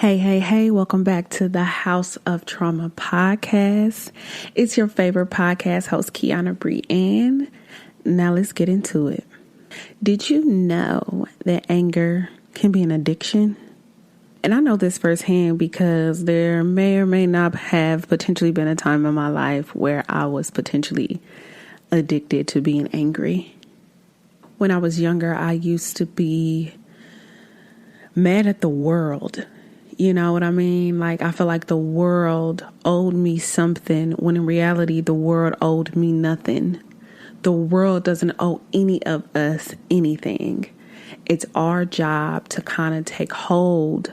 Hey, welcome back to the House of Trauma podcast. It's your favorite podcast host, Kiana Brianne. Now let's get into it. Did you know that anger can be an addiction? And I know this firsthand because there may or may not have potentially been a time in my life where I was potentially addicted to being angry. When I was younger, I used to be mad at the world. You know what I mean? Like, I feel like the world owed me something when in reality, the world owed me nothing. The world doesn't owe any of us anything. It's our job to kind of take hold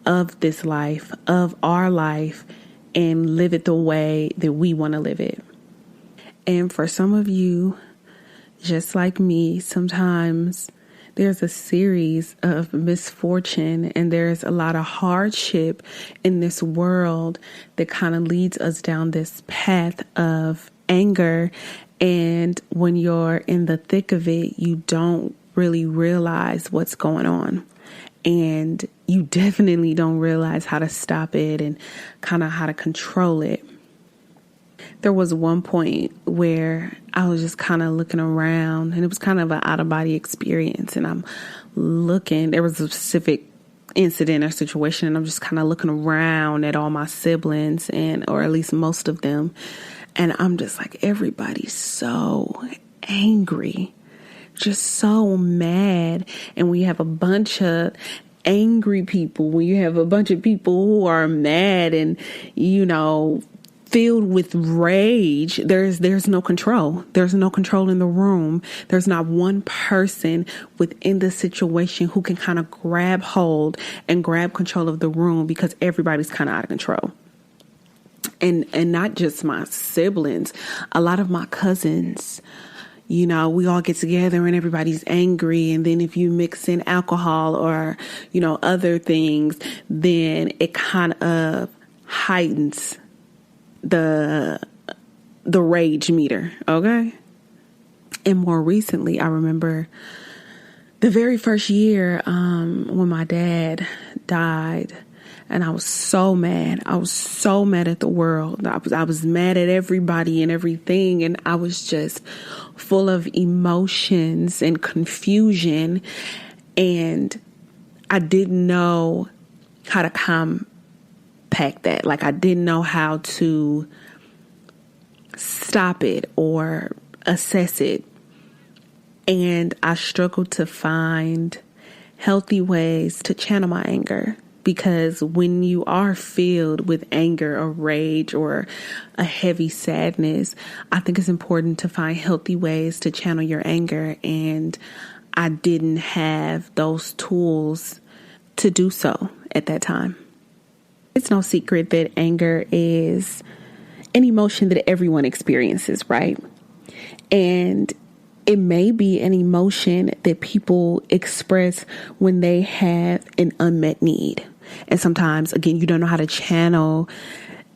of this life, of our life, and live it the way that we want to live it. And for some of you, just like me, sometimes there's a series of misfortune and there's a lot of hardship in this world that kind of leads us down this path of anger. And when you're in the thick of it, you don't really realize what's going on. And you definitely don't realize how to stop it and kind of how to control it. There was one point where I was just kind of looking around and it was kind of an out-of-body experience. And I'm looking, there was a specific incident or situation, and I'm just kind of looking around at all my siblings or at least most of them. And I'm just like, everybody's so angry, just so mad. And we have a bunch of angry people, when you have a bunch of people who are mad and, filled with rage, there's no control. There's no control in the room. There's not one person within the situation who can kind of grab hold and grab control of the room, because everybody's kind of out of control. And not just my siblings, a lot of my cousins, we all get together and everybody's angry. And then if you mix in alcohol or, other things, then it kind of heightens the rage meter. Okay. And more recently, I remember the very first year, when my dad died, and I was so mad. I was so mad at the world. I was mad at everybody and everything. And I was just full of emotions and confusion. And I didn't know how to compact that. Like, I didn't know how to stop it or assess it. And I struggled to find healthy ways to channel my anger. Because when you are filled with anger or rage or a heavy sadness, I think it's important to find healthy ways to channel your anger. And I didn't have those tools to do so at that time. It's no secret that anger is an emotion that everyone experiences, right? And it may be an emotion that people express when they have an unmet need. And sometimes, again, you don't know how to channel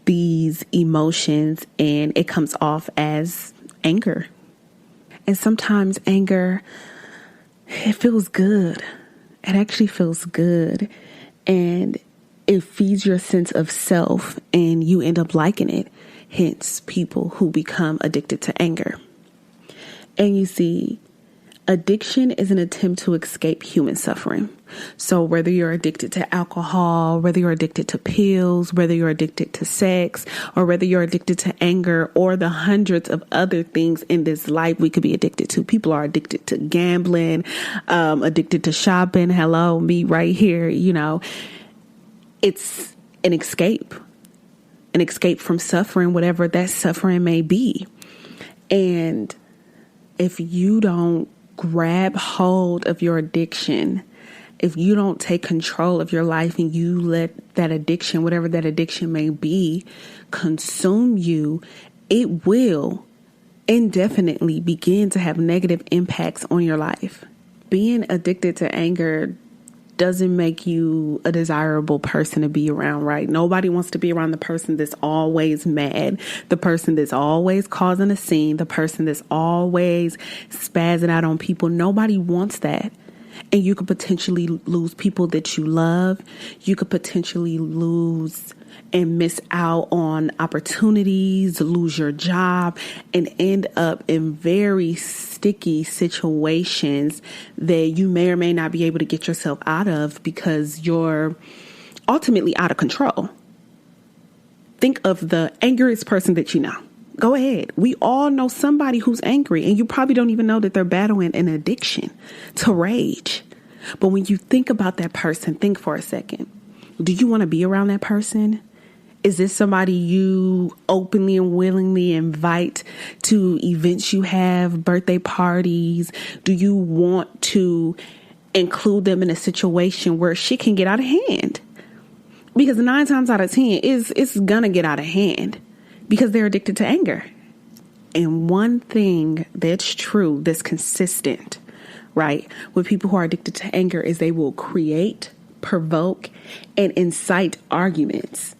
these emotions and it comes off as anger. And sometimes anger, it feels good. It actually feels good. And it feeds your sense of self and you end up liking it. Hence, people who become addicted to anger. And you see, addiction is an attempt to escape human suffering. So whether you're addicted to alcohol, whether you're addicted to pills, whether you're addicted to sex, or whether you're addicted to anger, or the hundreds of other things in this life we could be addicted to. People are addicted to gambling, addicted to shopping. Hello, me right here. It's an escape from suffering, whatever that suffering may be. And if you don't grab hold of your addiction, if you don't take control of your life and you let that addiction, whatever that addiction may be, consume you, it will indefinitely begin to have negative impacts on your life. Being addicted to anger doesn't make you a desirable person to be around, right? Nobody wants to be around the person that's always mad, the person that's always causing a scene, the person that's always spazzing out on people. Nobody wants that. And you could potentially lose people that you love. You could potentially lose and miss out on opportunities, lose your job, and end up in very sticky situations that you may or may not be able to get yourself out of because you're ultimately out of control. Think of the angriest person that you know. Go ahead. We all know somebody who's angry, and you probably don't even know that they're battling an addiction to rage. But when you think about that person, think for a second. Do you want to be around that person? Is this somebody you openly and willingly invite to events you have, birthday parties? Do you want to include them in a situation where shit can get out of hand? Because 9 times out of 10, it's going to get out of hand because they're addicted to anger. And one thing that's true, that's consistent, right, with people who are addicted to anger is they will create, provoke, and incite arguments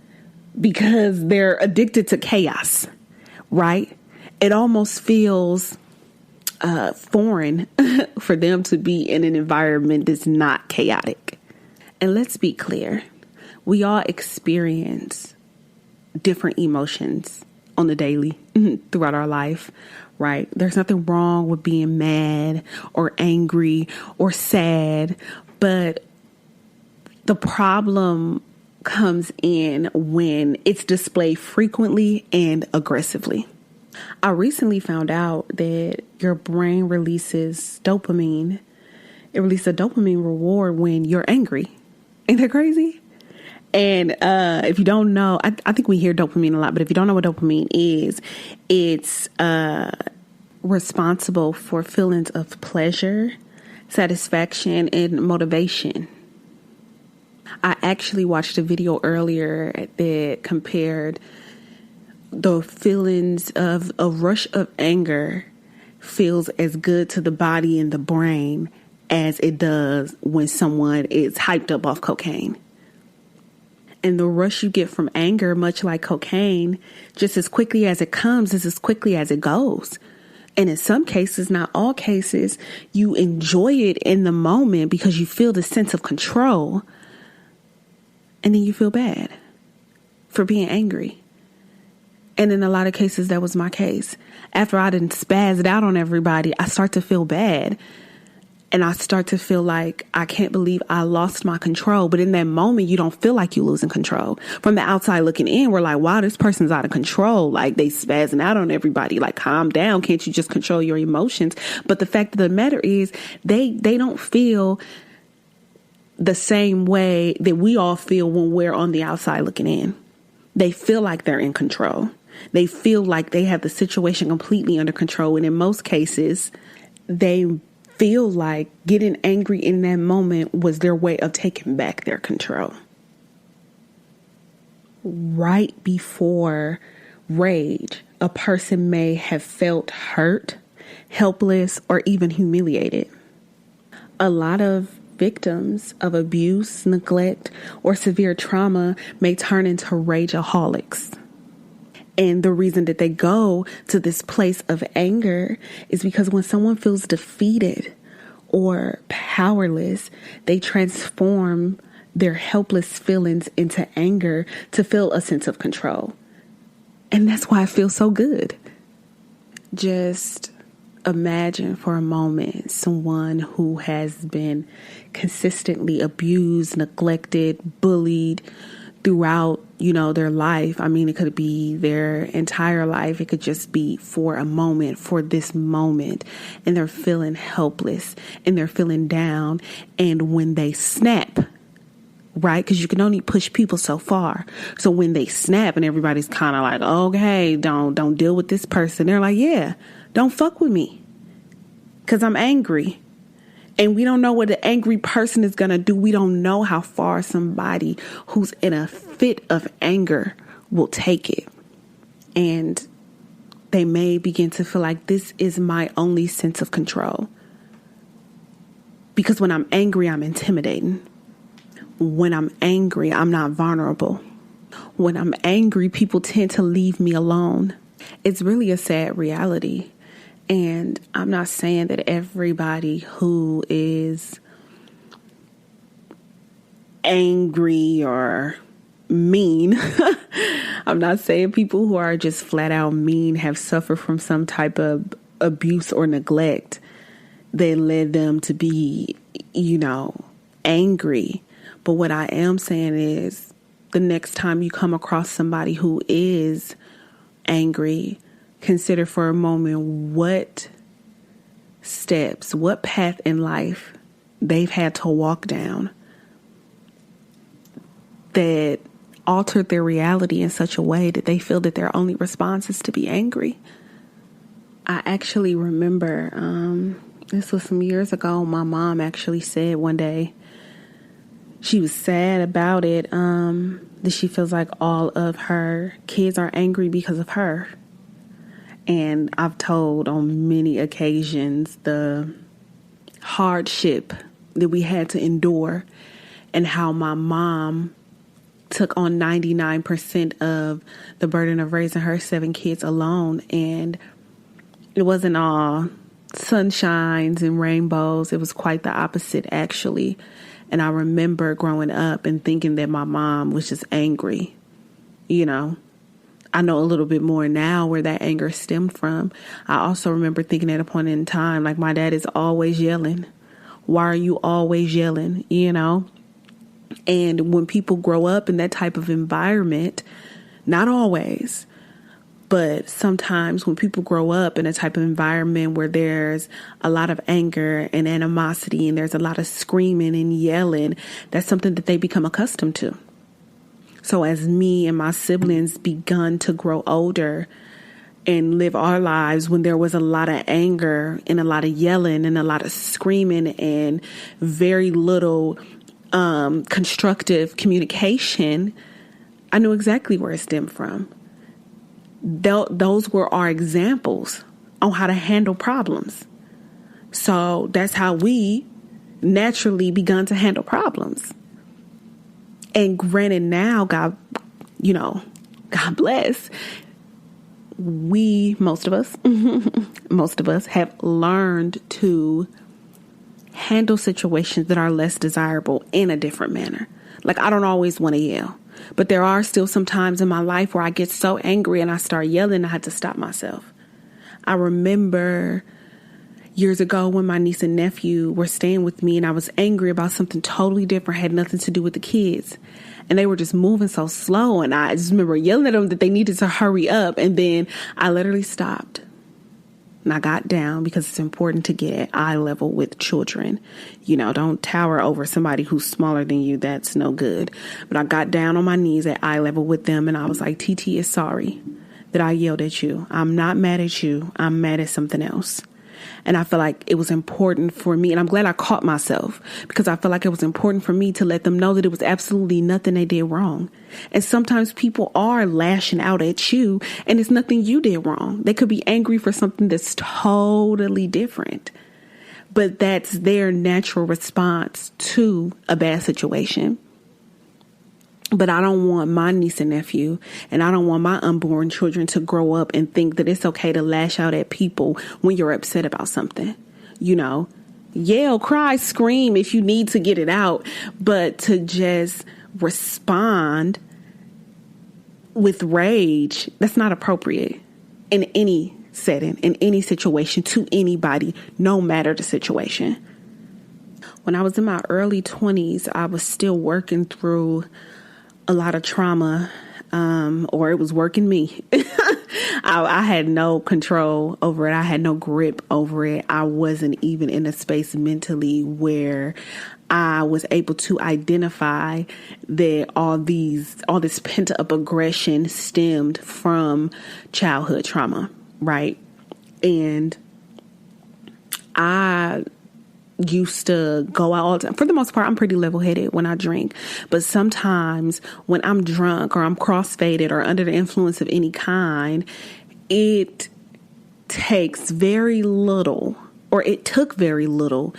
because they're addicted to chaos, right? It almost feels foreign for them to be in an environment that's not chaotic. And let's be clear, we all experience different emotions on the daily throughout our life, right? There's nothing wrong with being mad or angry or sad, but the problem comes in when it's displayed frequently and aggressively. I recently found out that your brain releases dopamine. It releases a dopamine reward when you're angry. Ain't that crazy? And if you don't know, I think we hear dopamine a lot, but if you don't know what dopamine is, it's responsible for feelings of pleasure, satisfaction, and motivation. I actually watched a video earlier that compared the feelings of a rush of anger feels as good to the body and the brain as it does when someone is hyped up off cocaine. And the rush you get from anger, much like cocaine, just as quickly as it comes is as quickly as it goes. And in some cases, not all cases, you enjoy it in the moment because you feel the sense of control. And then you feel bad for being angry. And in a lot of cases, that was my case. After I done spazzed out on everybody, I start to feel bad. And I start to feel like I can't believe I lost my control. But in that moment, you don't feel like you're losing control. From the outside looking in, we're like, wow, this person's out of control. Like they spazzing out on everybody. Like, calm down. Can't you just control your emotions? But the fact of the matter is they don't feel the same way that we all feel when we're on the outside looking in. They feel like they're in control. They feel like they have the situation completely under control. And in most cases, they feel like getting angry in that moment was their way of taking back their control. Right before rage, a person may have felt hurt, helpless, or even humiliated. A lot of victims of abuse, neglect, or severe trauma may turn into rageaholics. And the reason that they go to this place of anger is because when someone feels defeated or powerless, they transform their helpless feelings into anger to feel a sense of control. And that's why it feels so good. Just imagine for a moment someone who has been consistently abused, neglected, bullied throughout, their life. I mean, it could be their entire life. It could just be for a moment, for this moment. And they're feeling helpless and they're feeling down. And when they snap, right? Because you can only push people so far. So when they snap and everybody's kind of like, okay, don't deal with this person. They're like, yeah, don't fuck with me because I'm angry. And we don't know what the angry person is going to do. We don't know how far somebody who's in a fit of anger will take it. And they may begin to feel like this is my only sense of control. Because when I'm angry, I'm intimidating. When I'm angry, I'm not vulnerable. When I'm angry, people tend to leave me alone. It's really a sad reality. And I'm not saying that everybody who is angry or mean. I'm not saying people who are just flat out mean have suffered from some type of abuse or neglect that led them to be, angry. But what I am saying is the next time you come across somebody who is angry, consider for a moment what steps, what path in life they've had to walk down that altered their reality in such a way that they feel that their only response is to be angry. I actually remember, this was some years ago, my mom actually said one day, she was sad about it, that she feels like all of her kids are angry because of her. And I've told on many occasions the hardship that we had to endure and how my mom took on 99% of the burden of raising her 7 kids alone. And it wasn't all sunshines and rainbows. It was quite the opposite, actually. And I remember growing up and thinking that my mom was just angry. I know a little bit more now where that anger stemmed from. I also remember thinking at a point in time, like, my dad is always yelling. Why are you always yelling? And when people grow up in that type of environment, not always, but sometimes when people grow up in a type of environment where there's a lot of anger and animosity and there's a lot of screaming and yelling, that's something that they become accustomed to. So as me and my siblings begun to grow older and live our lives when there was a lot of anger and a lot of yelling and a lot of screaming and very little constructive communication, I knew exactly where it stemmed from. Those were our examples on how to handle problems. So that's how we naturally begun to handle problems. And granted, now, God bless, most of us have learned to handle situations that are less desirable in a different manner. Like, I don't always want to yell, but there are still some times in my life where I get so angry and I start yelling, I had to stop myself. I remember years ago when my niece and nephew were staying with me and I was angry about something totally different, had nothing to do with the kids. And they were just moving so slow. And I just remember yelling at them that they needed to hurry up. And then I literally stopped. And I got down because it's important to get at eye level with children. Don't tower over somebody who's smaller than you. That's no good. But I got down on my knees at eye level with them. And I was like, TT is sorry that I yelled at you. I'm not mad at you. I'm mad at something else. And I feel like it was important for me. And I'm glad I caught myself because I feel like it was important for me to let them know that it was absolutely nothing they did wrong. And sometimes people are lashing out at you and it's nothing you did wrong. They could be angry for something that's totally different. But that's their natural response to a bad situation. But I don't want my niece and nephew and I don't want my unborn children to grow up and think that it's okay to lash out at people when you're upset about something. Yell, cry, scream if you need to get it out. But to just respond with rage, that's not appropriate in any setting, in any situation, to anybody, no matter the situation. When I was in my early 20s, I was still working through a lot of trauma, or it was working me. I had no control over it. I had no grip over it. I wasn't even in a space mentally where I was able to identify that all this pent up aggression stemmed from childhood trauma, right? And I used to go out all the time. For the most part, I'm pretty level-headed when I drink. But sometimes when I'm drunk or I'm cross-faded or under the influence of any kind, it takes very little, or it took very little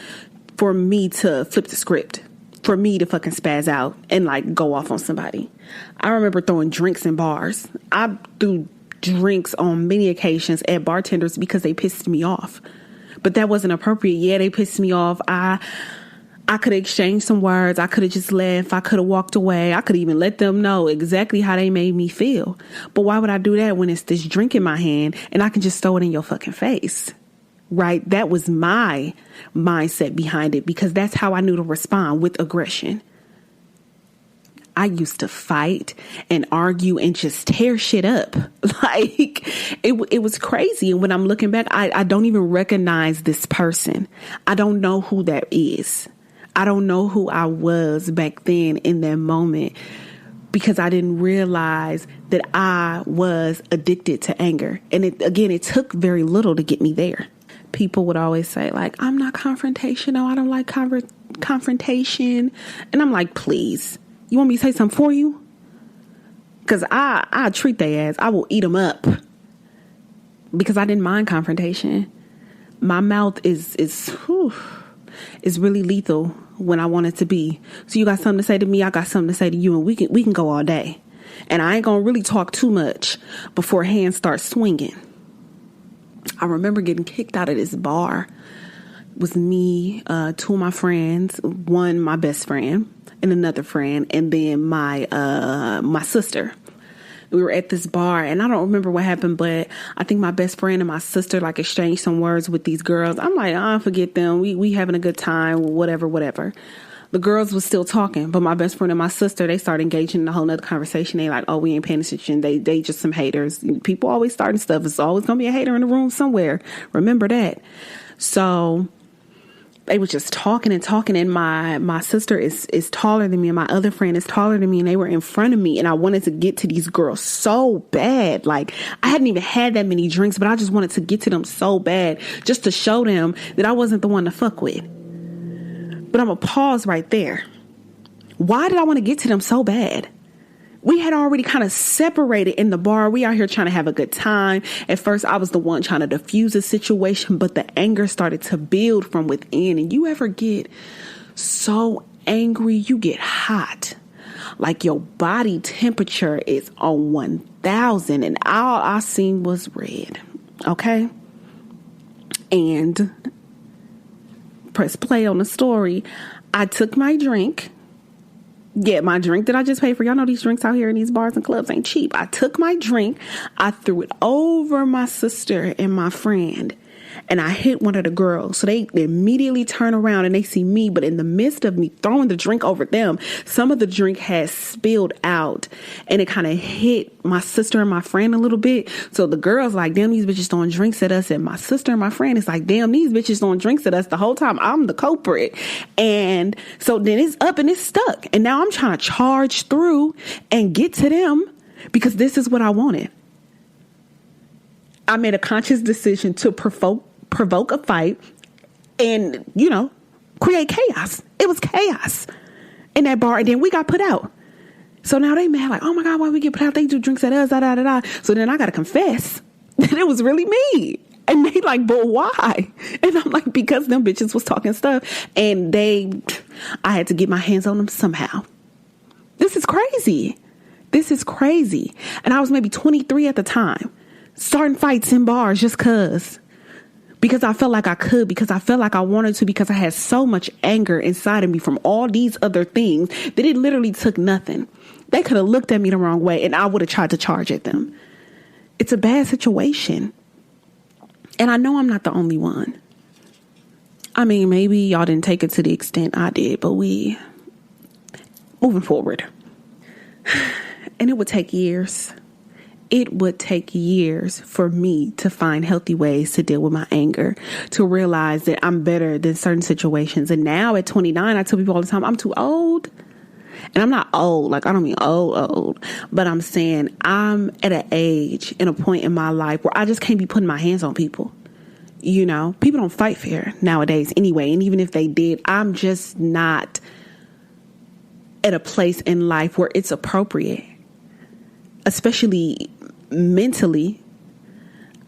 for me to flip the script, for me to fucking spaz out and like go off on somebody. I remember throwing drinks in bars. I threw drinks on many occasions at bartenders because they pissed me off. But that wasn't appropriate. Yeah, they pissed me off. I I could have exchanged some words. I could have just left. I could have walked away. I could even let them know exactly how they made me feel. But why would I do that when it's this drink in my hand and I can just throw it in your fucking face? Right? That was my mindset behind it, because that's how I knew to respond, with aggression. I used to fight and argue and just tear shit up. Like, it was crazy. And when I'm looking back, I don't even recognize this person. I don't know who that is. I don't know who I was back then in that moment, because I didn't realize that I was addicted to anger. And it took very little to get me there. People would always say, like, I'm not confrontational. I don't like confrontation. And I'm like, please. You want me to say something for you? Because I treat their ass. I will eat them up. Because I didn't mind confrontation. My mouth is really lethal when I want it to be. So you got something to say to me, I got something to say to you, and we can go all day. And I ain't gonna really talk too much before hands start swinging. I remember getting kicked out of this bar. It was me, two of my friends, one my best friend, and another friend, and then my sister. We were at this bar, and I don't remember what happened, but I think my best friend and my sister like exchanged some words with these girls. I'm like, forget them. We having a good time, whatever. The girls was still talking, but my best friend and my sister, they started engaging in a whole nother conversation. They like, oh, we ain't paying attention. They just some haters. People always starting stuff. It's always gonna be a hater in the room somewhere. Remember that. So they was just talking, and my sister is taller than me, and my other friend is taller than me, and they were in front of me, and I wanted to get to these girls so bad. Like, I hadn't even had that many drinks, but I just wanted to get to them so bad, just to show them that I wasn't the one to fuck with. But I'm gonna pause right there. Why did I want to get to them so bad? We had already kind of separated in the bar. We out here trying to have a good time. At first, I was the one trying to diffuse the situation, but the anger started to build from within. And you ever get so angry, you get hot. Like your body temperature is on 1,000, and all I seen was red. Okay? And press play on the story. I took my drink. Yeah, my drink that I just paid for. Y'all know these drinks out here in these bars and clubs ain't cheap. I took my drink. I threw it over my sister and my friend. And I hit one of the girls. So they immediately turn around and they see me. But in the midst of me throwing the drink over them, some of the drink has spilled out. And it kind of hit my sister and my friend a little bit. So the girl's like, damn, these bitches throwing drinks at us. And my sister and my friend is like, damn, these bitches throwing drinks at us the whole time. I'm the culprit. And so then it's up and it's stuck. And now I'm trying to charge through and get to them because this is what I wanted. I made a conscious decision to provoke a fight and, create chaos. It was chaos in that bar. And then we got put out. So now they mad like, oh my God, why we get put out? They do drinks at us, da. So then I got to confess that it was really me. And they like, but why? And I'm like, because them bitches was talking stuff and I had to get my hands on them somehow. This is crazy. And I was maybe 23 at the time, starting fights in bars just because I felt like I could, because I felt like I wanted to, because I had so much anger inside of me from all these other things that it literally took nothing. They could have looked at me the wrong way and I would have tried to charge at them. It's a bad situation. And I know I'm not the only one. I mean, maybe y'all didn't take it to the extent I did, but moving forward. And it would take years. It would take years for me to find healthy ways to deal with my anger, to realize that I'm better than certain situations. And now at 29, I tell people all the time, I'm too old. And I'm not old. Like, I don't mean old, but I'm saying I'm at an age and a point in my life where I just can't be putting my hands on people. People don't fight fair nowadays anyway. And even if they did, I'm just not at a place in life where it's appropriate. Especially mentally,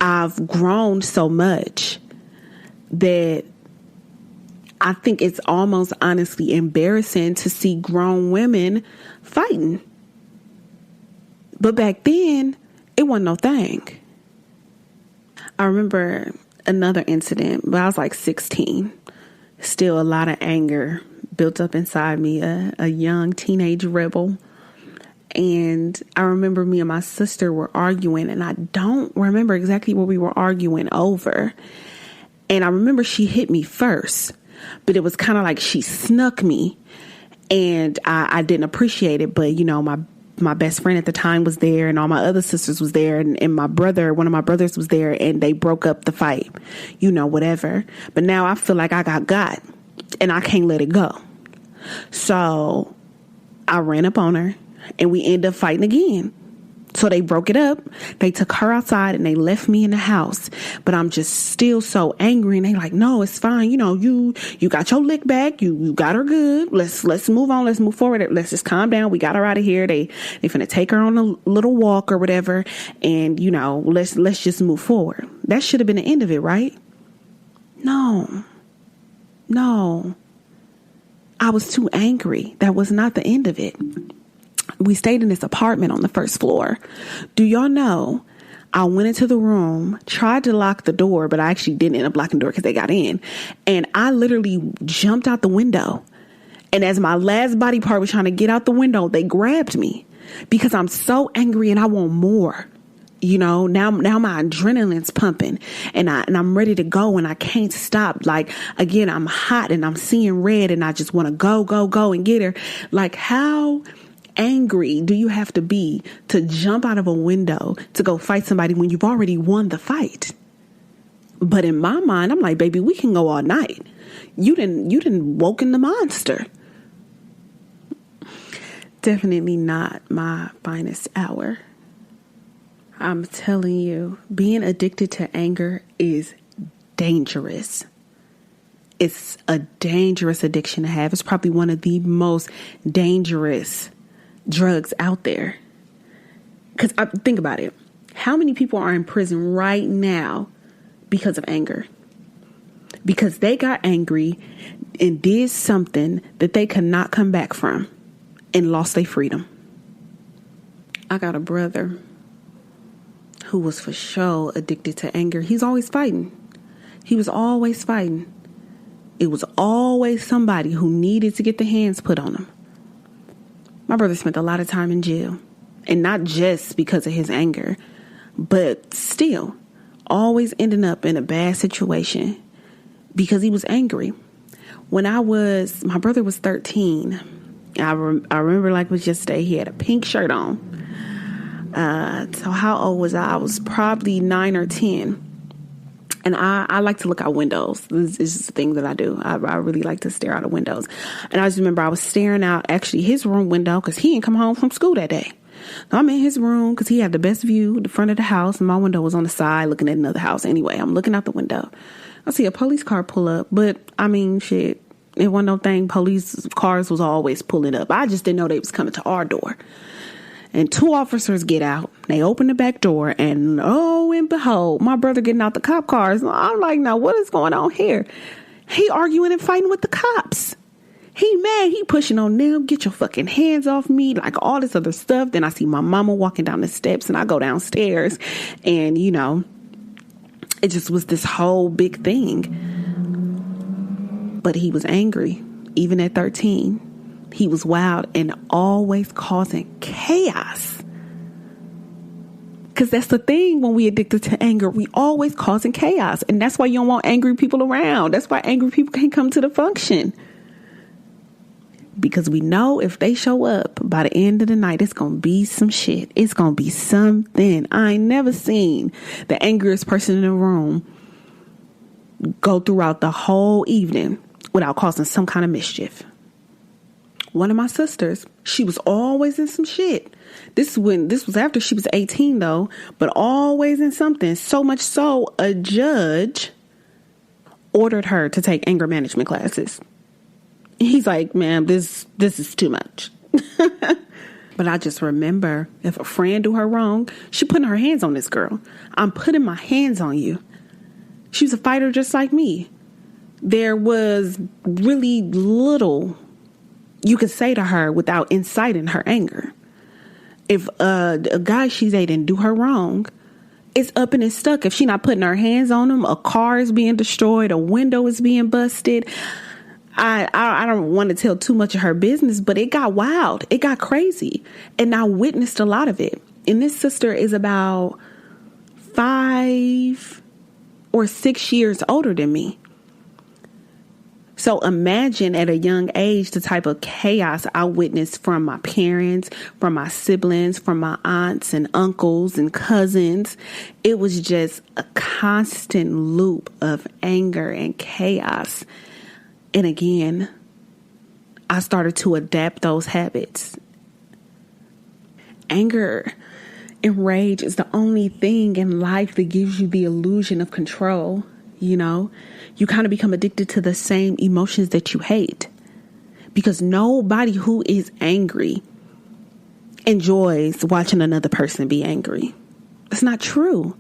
I've grown so much that I think it's almost honestly embarrassing to see grown women fighting. But back then, it wasn't no thing. I remember another incident, but I was like 16. Still a lot of anger built up inside me, a young teenage rebel. And I remember me and my sister were arguing, and I don't remember exactly what we were arguing over. And I remember she hit me first, but it was kind of like she snuck me, and I didn't appreciate it. But, you know, my best friend at the time was there, and all my other sisters was there, and my brother, one of my brothers was there, and they broke up the fight, you know, whatever. But now I feel like I got, and I can't let it go. So I ran up on her, and we ended up fighting again. So they broke it up. They took her outside and they left me in the house. But I'm just still so angry. And they like, no, it's fine. You know, you got your lick back. You got her good. Let's move on. Let's move forward. Let's just calm down. We got her out of here. They finna take her on a little walk or whatever. And, you know, let's just move forward. That should have been the end of it, right? No. I was too angry. That was not the end of it. We stayed in this apartment on the first floor. Do y'all know, I went into the room, tried to lock the door, but I actually didn't end up locking the door because they got in. And I literally jumped out the window. And as my last body part was trying to get out the window, they grabbed me because I'm so angry and I want more. You know, now my adrenaline's pumping and I'm ready to go and I can't stop. Like, again, I'm hot and I'm seeing red and I just want to go and get her. Like, how angry do you have to be to jump out of a window to go fight somebody when you've already won the fight? But in my mind, I'm like, baby, we can go all night. You didn't woken the monster. Definitely not my finest hour. I'm telling you, being addicted to anger is dangerous. It's a dangerous addiction to have. It's probably one of the most dangerous drugs out there. Because think about it. How many people are in prison right now because of anger? Because they got angry and did something that they could not come back from and lost their freedom. I got a brother who was for sure addicted to anger. He's always fighting. He was always fighting. It was always somebody who needed to get the hands put on him. My brother spent a lot of time in jail, and not just because of his anger, but still always ending up in a bad situation because he was angry. When my brother was 13, I remember like it was yesterday, he had a pink shirt on. So how old was I? I was probably 9 or 10. And I like to look out windows. This is just a thing that I do. I really like to stare out of windows. And I just remember I was staring out actually his room window because he didn't come home from school that day. So I'm in his room because he had the best view, the front of the house, and my window was on the side looking at another house. Anyway, I'm looking out the window. I see a police car pull up, but I mean, shit, it wasn't no thing. Police cars was always pulling up. I just didn't know they was coming to our door. And 2 officers get out. They open the back door, and oh, and behold, my brother getting out the cop cars. I'm like, now what is going on here? He arguing and fighting with the cops. He mad. He pushing on them. Get your fucking hands off me. Like all this other stuff. Then I see my mama walking down the steps, and I go downstairs, and you know, it just was this whole big thing. But he was angry, even at 13. He was wild and always causing chaos. Because that's the thing when we addicted to anger. We always causing chaos. And that's why you don't want angry people around. That's why angry people can't come to the function. Because we know if they show up by the end of the night, it's going to be some shit. It's going to be something. I ain't never seen the angriest person in the room go throughout the whole evening without causing some kind of mischief. One of my sisters, she was always in some shit. This was after she was 18 though, but always in something. So much so a judge ordered her to take anger management classes. He's like, ma'am, this is too much. But I just remember if a friend do her wrong, she putting her hands on this girl. I'm putting my hands on you. She was a fighter just like me. There was really little you could say to her without inciting her anger. If a guy she's dating do her wrong, it's up and it's stuck. If she not putting her hands on him, a car is being destroyed, a window is being busted. I don't want to tell too much of her business, but it got wild. It got crazy. And I witnessed a lot of it. And this sister is about 5 or 6 years older than me. So imagine at a young age the type of chaos I witnessed from my parents, from my siblings, from my aunts and uncles and cousins. It was just a constant loop of anger and chaos. And again, I started to adapt those habits. Anger and rage is the only thing in life that gives you the illusion of control. You know, you kind of become addicted to the same emotions that you hate, because nobody who is angry enjoys watching another person be angry. That's not true.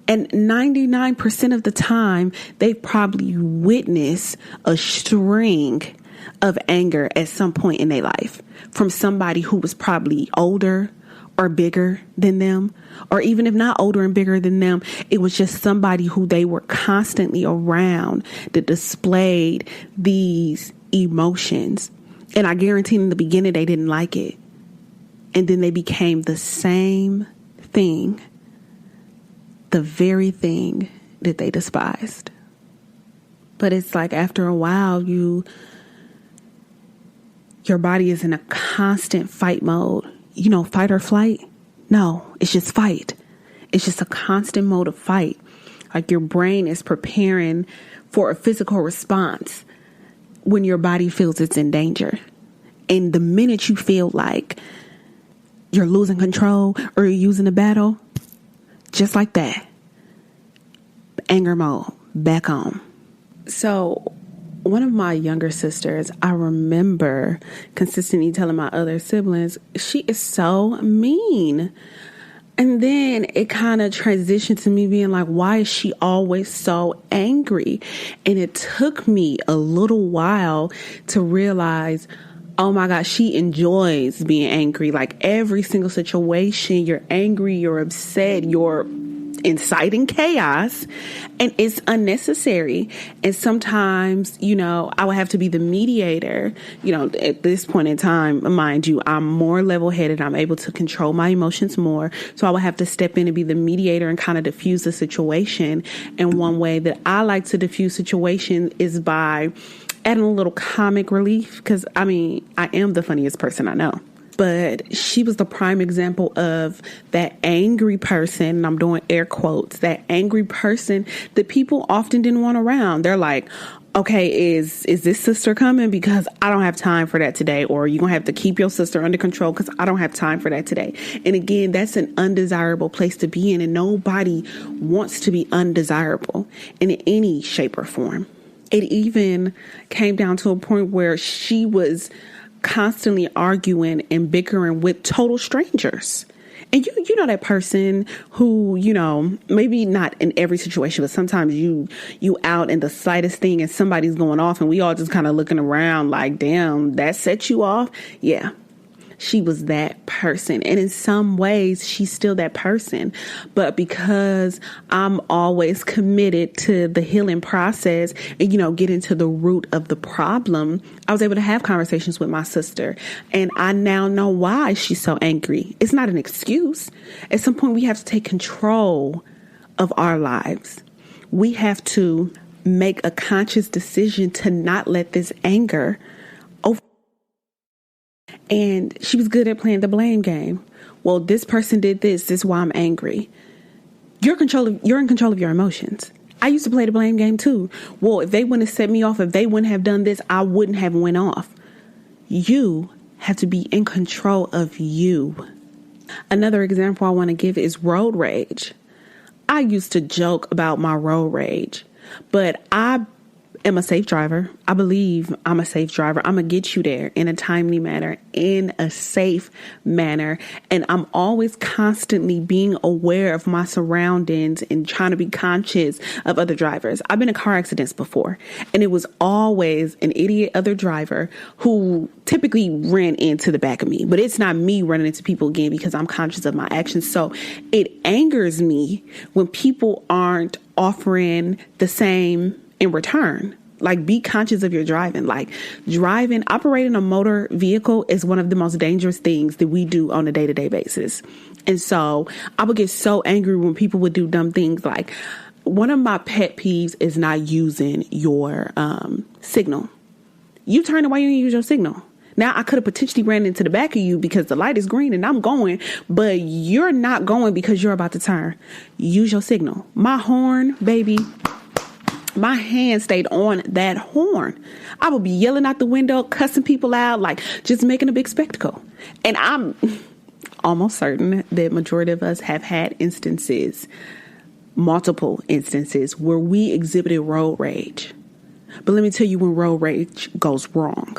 And 99% of the time, they probably witness a string of anger at some point in their life from somebody who was probably older or bigger than them, or even if not older and bigger than them, it was just somebody who they were constantly around that displayed these emotions. And I guarantee in the beginning they didn't like it. And then they became the same thing, the very thing that they despised. But it's like after a while, your body is in a constant fight mode. You know, fight or flight? No, it's just fight. It's just a constant mode of fight. Like your brain is preparing for a physical response when your body feels it's in danger. And the minute you feel like you're losing control or you're using a battle, just like that, anger mode, back on. So one of my younger sisters, I remember consistently telling my other siblings, she is so mean. And then it kind of transitioned to me being like, why is she always so angry? And it took me a little while to realize, oh my gosh, she enjoys being angry. Like every single situation, you're angry, you're upset, you're inciting chaos, and it's unnecessary. And sometimes, I would have to be the mediator. At this point in time, mind you, I'm more level-headed. I'm able to control my emotions more. So I would have to step in and be the mediator and kind of diffuse the situation. And one way that I like to diffuse situation is by adding a little comic relief, because I am the funniest person I know. But she was the prime example of that angry person, and I'm doing air quotes, that angry person that people often didn't want around. They're like, okay, is this sister coming? Because I don't have time for that today. Or you're going to have to keep your sister under control because I don't have time for that today. And again, that's an undesirable place to be in, and nobody wants to be undesirable in any shape or form. It even came down to a point where she was constantly arguing and bickering with total strangers. And you know that person who, maybe not in every situation, but sometimes you out in the slightest thing and somebody's going off and we all just kind of looking around like, damn, that set you off? Yeah. She was that person. And in some ways, she's still that person. But because I'm always committed to the healing process and, getting to the root of the problem, I was able to have conversations with my sister. And I now know why she's so angry. It's not an excuse. At some point, we have to take control of our lives. We have to make a conscious decision to not let this anger over. And she was good at playing the blame game. Well, this person did this. This is why I'm angry. You're in control of your emotions. I used to play the blame game too. Well, if they wouldn't have set me off, if they wouldn't have done this, I wouldn't have went off. You have to be in control of you. Another example I want to give is road rage. I used to joke about my road rage, but I am a safe driver. I believe I'm a safe driver. I'm going to get you there in a timely manner, in a safe manner. And I'm always constantly being aware of my surroundings and trying to be conscious of other drivers. I've been in car accidents before, and it was always an idiot other driver who typically ran into the back of me. But it's not me running into people again because I'm conscious of my actions. So it angers me when people aren't offering the same in return. Like, be conscious of your driving. Like, operating a motor vehicle is one of the most dangerous things that we do on a day-to-day basis. And so I would get so angry when people would do dumb things. Like, one of my pet peeves is not using your signal. You turn it while you use your signal. Now, I could have potentially ran into the back of you because the light is green and I'm going, but you're not going because you're about to turn. Use your signal. My horn, baby. My hand stayed on that horn. I would be yelling out the window, cussing people out, like just making a big spectacle. And I'm almost certain that majority of us have had multiple instances where we exhibited road rage. But let me tell you when road rage goes wrong.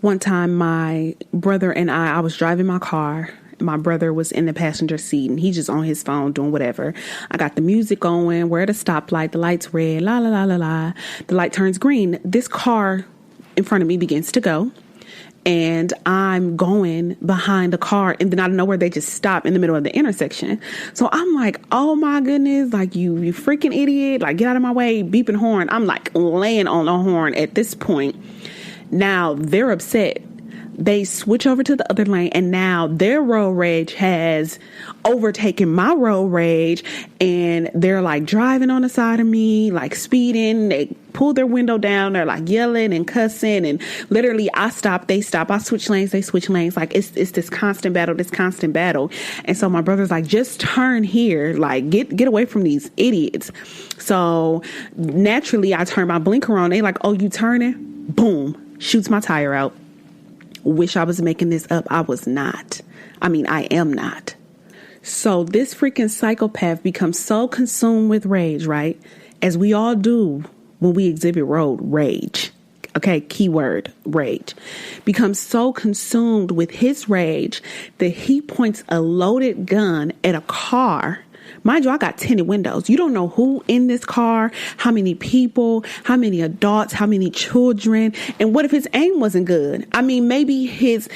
One time, my brother and I was driving my car. My brother was in the passenger seat and he's just on his phone doing whatever. I got the music going. We're at a stoplight. The light's red. La, la, la, la, la. The light turns green. This car in front of me begins to go. And I'm going behind the car. And then out of nowhere, they just stop in the middle of the intersection. So I'm like, oh my goodness, like you freaking idiot. Like, get out of my way, beeping horn. I'm like laying on the horn at this point. Now they're upset. They switch over to the other lane and now their road rage has overtaken my road rage and they're like driving on the side of me, like speeding. They pull their window down. They're like yelling and cussing and literally I stop, they stop. I switch lanes, they switch lanes. Like it's this constant battle. And so my brother's like, just turn here, like get away from these idiots. So naturally I turn my blinker on. They like, oh, you turning? Boom, shoots my tire out. Wish I was making this up. I was not. I mean, I am not. So this freaking psychopath becomes so consumed with rage, right? As we all do when we exhibit road rage. Okay, keyword, rage. Becomes so consumed with his rage that he points a loaded gun at a car. Mind you, I got tinted windows. You don't know who in this car, how many people, how many adults, how many children. And what if his aim wasn't good? I mean, maybe his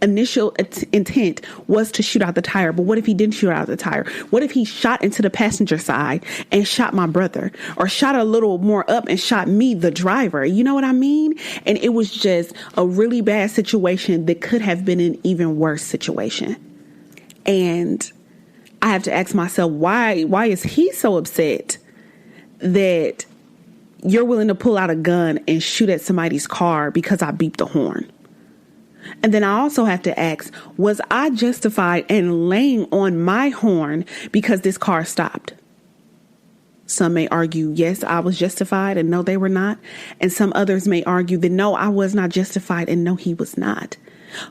initial intent was to shoot out the tire. But what if he didn't shoot out the tire? What if he shot into the passenger side and shot my brother or shot a little more up and shot me, the driver? You know what I mean? And it was just a really bad situation that could have been an even worse situation. And I have to ask myself, why is he so upset that you're willing to pull out a gun and shoot at somebody's car because I beeped the horn? And then I also have to ask, was I justified in laying on my horn because this car stopped? Some may argue, yes, I was justified, and no, they were not. And some others may argue that no, I was not justified, and no, he was not.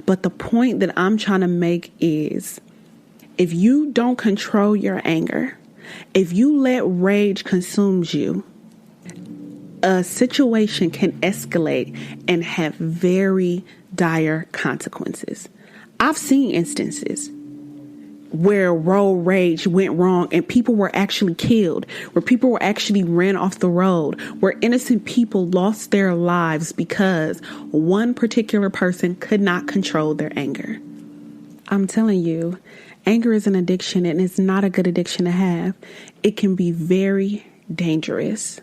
But the point that I'm trying to make is, if you don't control your anger, if you let rage consume you, a situation can escalate and have very dire consequences. I've seen instances where road rage went wrong and people were actually killed, where people were actually ran off the road, where innocent people lost their lives because one particular person could not control their anger. I'm telling you, anger is an addiction, and it's not a good addiction to have. It can be very dangerous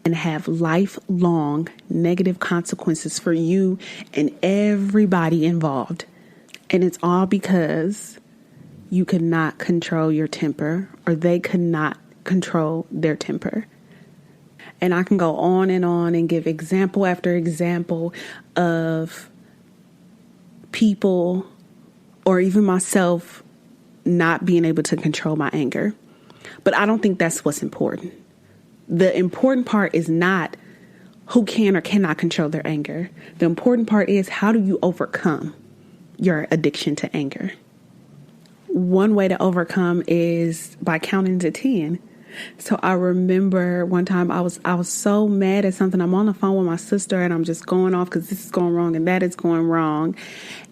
and have lifelong negative consequences for you and everybody involved. And it's all because you could not control your temper, or they could not control their temper. And I can go on and give example after example of people or even myself not being able to control my anger. But I don't think that's what's important. The important part is not who can or cannot control their anger. The important part is, how do you overcome your addiction to anger? One way to overcome is by counting to 10. So I remember one time I was so mad at something. I'm on the phone with my sister and I'm just going off because this is going wrong and that is going wrong.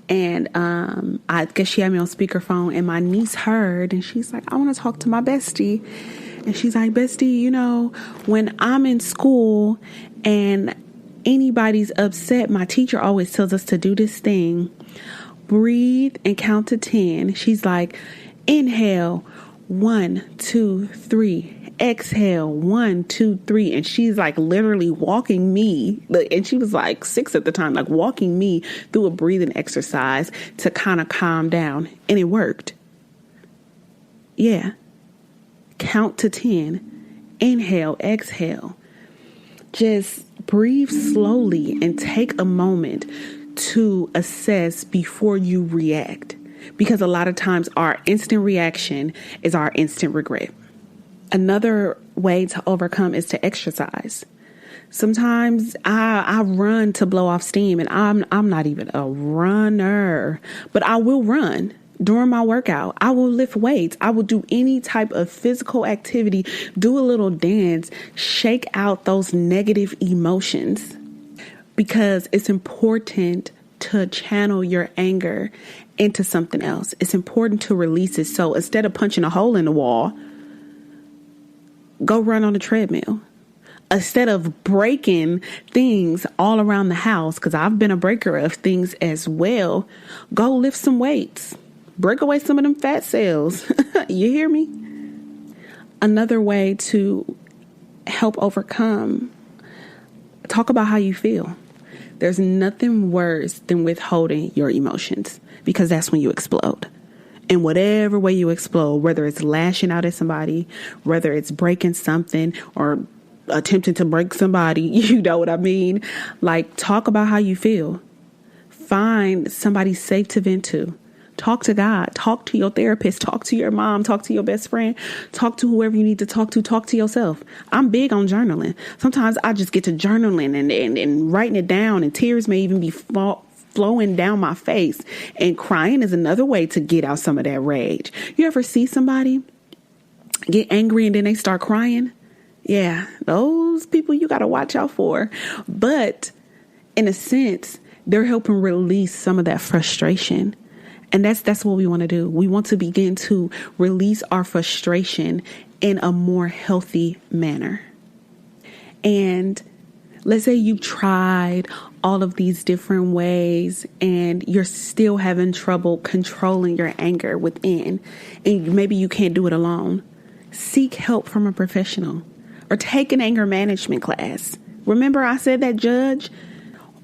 And I guess she had me on speakerphone, and my niece heard, and she's like, I want to talk to my bestie. And she's like, bestie, you know, when I'm in school and anybody's upset, my teacher always tells us to do this thing. Breathe and count to 10. She's like, inhale, 1, 2, 3. Exhale, 1, 2, 3. And she's like literally walking me, and she was like 6 at the time, like walking me through a breathing exercise to kind of calm down. And it worked. Yeah. Count to 10. Inhale, exhale. Just breathe slowly and take a moment to assess before you react. Because a lot of times our instant reaction is our instant regret. Another way to overcome is to exercise. Sometimes I run to blow off steam, and I'm not even a runner, but I will run during my workout. I will lift weights. I will do any type of physical activity, do a little dance, shake out those negative emotions, because it's important to channel your anger into something else. It's important to release it. So instead of punching a hole in the wall, go run on a treadmill. Instead of breaking things all around the house, because I've been a breaker of things as well, go lift some weights. Break away some of them fat cells. You hear me? Another way to help overcome, talk about how you feel. There's nothing worse than withholding your emotions, because that's when you explode. In whatever way you explode, whether it's lashing out at somebody, whether it's breaking something or attempting to break somebody, you know what I mean? Like, talk about how you feel. Find somebody safe to vent to. Talk to God. Talk to your therapist. Talk to your mom. Talk to your best friend. Talk to whoever you need to talk to. Talk to yourself. I'm big on journaling. Sometimes I just get to journaling and writing it down, and tears may even be flowing down my face. And crying is another way to get out some of that rage. You ever see somebody get angry and then they start crying? Yeah, those people you got to watch out for. But in a sense, they're helping release some of that frustration. And that's what we want to do. We want to begin to release our frustration in a more healthy manner. And let's say you tried all of these different ways and you're still having trouble controlling your anger within, and maybe you can't do it alone. Seek help from a professional or take an anger management class. Remember I said that judge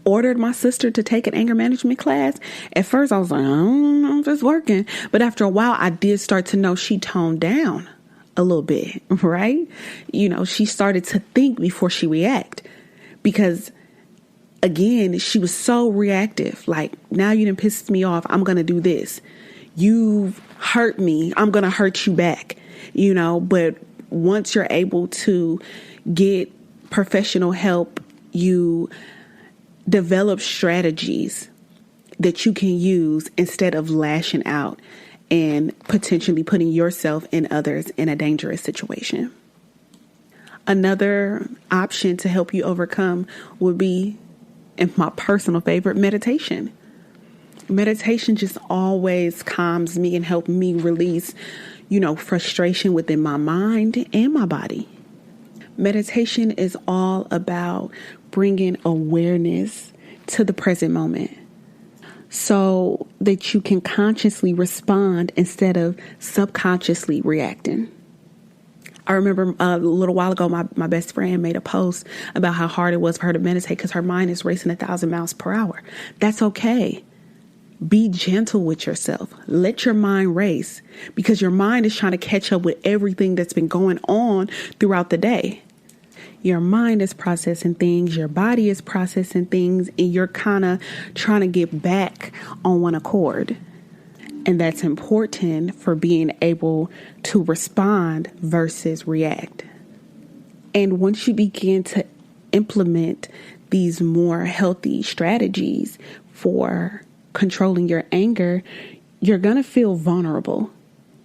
ordered my sister to take an anger management class? At first I was like, I don't know if it's working. But after a while, I did start to know she toned down a little bit, right? You know, she started to think before she react, because again, she was so reactive. Like, now you done pissed me off. I'm going to do this. You've hurt me. I'm going to hurt you back, you know. But once you're able to get professional help, you develop strategies that you can use instead of lashing out and potentially putting yourself and others in a dangerous situation. Another option to help you overcome would be, and my personal favorite, meditation. Meditation just always calms me and helps me release, frustration within my mind and my body. Meditation is all about bringing awareness to the present moment so that you can consciously respond instead of subconsciously reacting. I remember a little while ago, my best friend made a post about how hard it was for her to meditate because her mind is racing 1,000 miles per hour. That's okay. Be gentle with yourself. Let your mind race, because your mind is trying to catch up with everything that's been going on throughout the day. Your mind is processing things, your body is processing things, and you're kind of trying to get back on one accord. And that's important for being able to respond versus react. And once you begin to implement these more healthy strategies for controlling your anger, you're going to feel vulnerable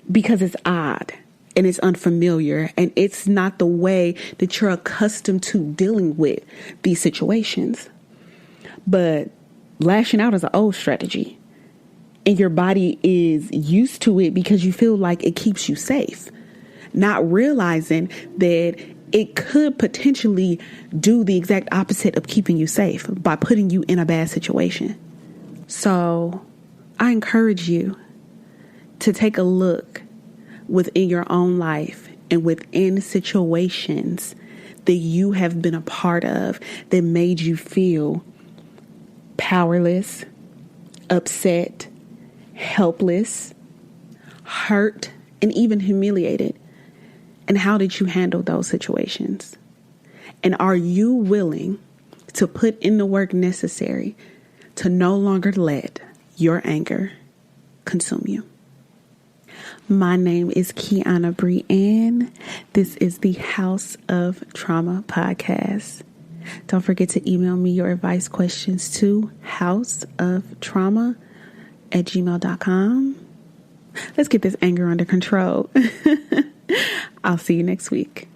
because it's odd and it's unfamiliar and it's not the way that you're accustomed to dealing with these situations. But lashing out is an old strategy. And your body is used to it because you feel like it keeps you safe, not realizing that it could potentially do the exact opposite of keeping you safe by putting you in a bad situation. So I encourage you to take a look within your own life and within situations that you have been a part of that made you feel powerless, upset, helpless, hurt, and even humiliated? And how did you handle those situations? And are you willing to put in the work necessary to no longer let your anger consume you? My name is Kiana Brianne. This is the House of Trauma podcast. Don't forget to email me your advice questions to houseoftrauma@gmail.com. Let's get this anger under control. I'll see you next week.